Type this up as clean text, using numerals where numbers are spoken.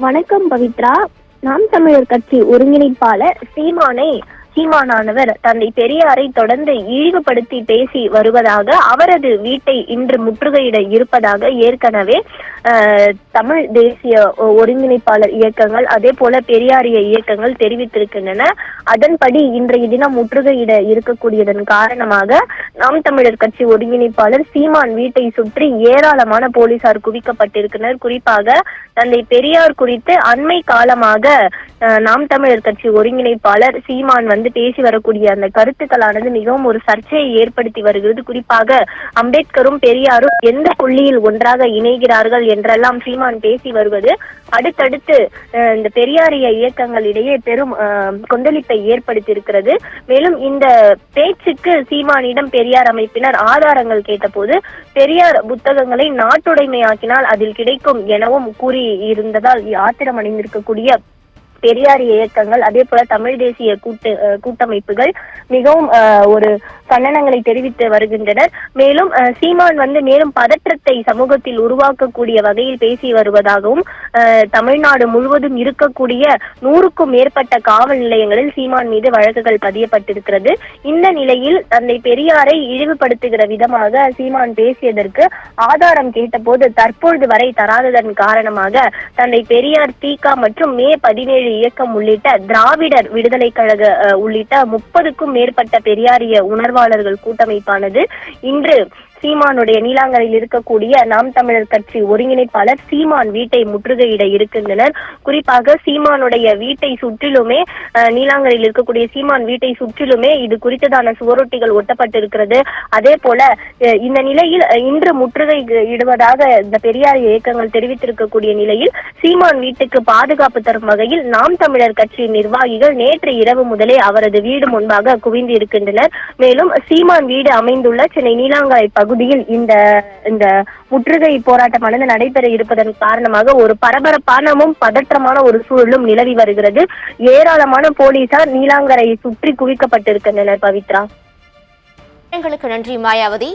வணக்கம் பவித்ரா. நாம் தமிழர் கட்சி ஒருங்கிணைப்பாளர் சீமானானவர் தந்தை பெரியாரை தொடர்ந்து இழிவுபடுத்தி பேசி வருவதாக, அவரது வீட்டை இன்று முற்றுகையிட இருப்பதாக ஏற்கனவே தமிழ் தேசிய ஒருங்கிணைப்பாளர் இயக்கங்கள், அதே போல பெரியாரிய இயக்கங்கள் தெரிவித்திருக்கின்றன. அதன்படி இன்றைய தினம் முற்றுகையிட இருக்கக்கூடியதன் காரணமாக நாம் தமிழர் கட்சி ஒருங்கிணைப்பாளர் சீமான் வீட்டை சுற்றி ஏராளமான போலீசார் குவிக்கப்பட்டிருக்கின்றனர். குறிப்பாக தந்தை பெரியார் குறித்து அண்மை காலமாக நாம் தமிழர் கட்சி ஒருங்கிணைப்பாளர் சீமான் பேசி வரக்கூடிய அந்த கருத்துக்களானது மிகவும் ஒரு சர்ச்சையை ஏற்படுத்தி வருகிறது. குறிப்பாக அம்பேத்கரும் பெரியாரும் எந்த புள்ளியில் ஒன்றாக இணைகிறார்கள் என்றெல்லாம் சீமான் பேசி வருவது அடுத்தடுத்து இந்த பெரியாரிய இயக்கங்களிடையே பெரும் கொந்தளிப்பை ஏற்படுத்தியிருக்கிறது. மேலும் இந்த பேச்சுக்கு சீமானிடம் பெரியார் அமைப்பினர் ஆதாரங்கள் கேட்டபோது, பெரியார் புத்தகங்களை நாட்டுடைமையாக்கினால் அதில் கிடைக்கும் எனவும் கூறி இருந்ததால் ஆத்திரம் அடைந்திருக்கக்கூடிய பெரியாரிய இயக்கங்கள், அதே போல தமிழ் தேசிய கூட்டமைப்புகள் மிகவும் ஒரு கண்டனங்களை தெரிவித்து வருகின்றனர். மேலும் சீமான் மேலும் பதற்றத்தை சமூகத்தில் உருவாக்கக்கூடிய வகையில் பேசி வருவதாகவும், தமிழ்நாடு முழுவதும் இருக்கக்கூடிய 100க்கும் மேற்பட்ட காவல் நிலையங்களில் சீமான் மீது வழக்குகள் பதியப்பட்டிருக்கிறது. இந்த நிலையில் தந்தை பெரியாரை இழிவுபடுத்துகிற விதமாக சீமான் பேசியதற்கு ஆதாரம் கேட்டபோது தற்பொழுது வரை தராததன் காரணமாக தந்தை பெரியார் தீகா மற்றும் மே 17 இயக்கம் உள்ளிட்ட திராவிடர் விடுதலை கழக உள்ளிட்ட 30க்கும் மேற்பட்ட பெரியாரிய உணர்வாளர்கள் கூட்டமைப்பானது இன்று சீமானுடைய நீலாங்கரையில் இருக்கக்கூடிய நாம் தமிழர் கட்சி ஒருங்கிணைப்பாளர் சீமான் வீட்டை முற்றுகையிட இருக்கின்றனர். குறிப்பாக சீமானுடைய வீட்டை சுற்றிலுமே, நீலாங்கரையில் இருக்கக்கூடிய சீமான் வீட்டை சுற்றிலுமே இது குறித்ததான சுவரொட்டிகள் ஒட்டப்பட்டிருக்கிறது. அதே போல இந்த நிலையில் இன்று முற்றுகை இடுவதாக இந்த பெரியார் இயக்கங்கள் தெரிவித்திருக்கக்கூடிய நிலையில் சீமான் வீட்டுக்கு பாதுகாப்பு தரும் வகையில் நாம் தமிழர் கட்சி நிர்வாகிகள் நேற்று இரவு முதலே அவரது வீடு முன்பாக குவிந்து இருக்கின்றனர். மேலும் சீமான் வீடு அமைந்துள்ள சென்னை நீலாங்கரை பகுதியில் இந்த முற்றுகை போராட்டமானது நடைபெற இருப்பதன் காரணமாக ஒரு பரபரப்பானமும் பதற்றமான ஒரு சூழலும் நிலவி வருகிறது. ஏராளமான போலீசார் நீலாங்கரை சுற்றி குவிக்கப்பட்டிருக்கின்றனர். பவித்ரா, எங்களுக்கு நன்றி மாயாவதி.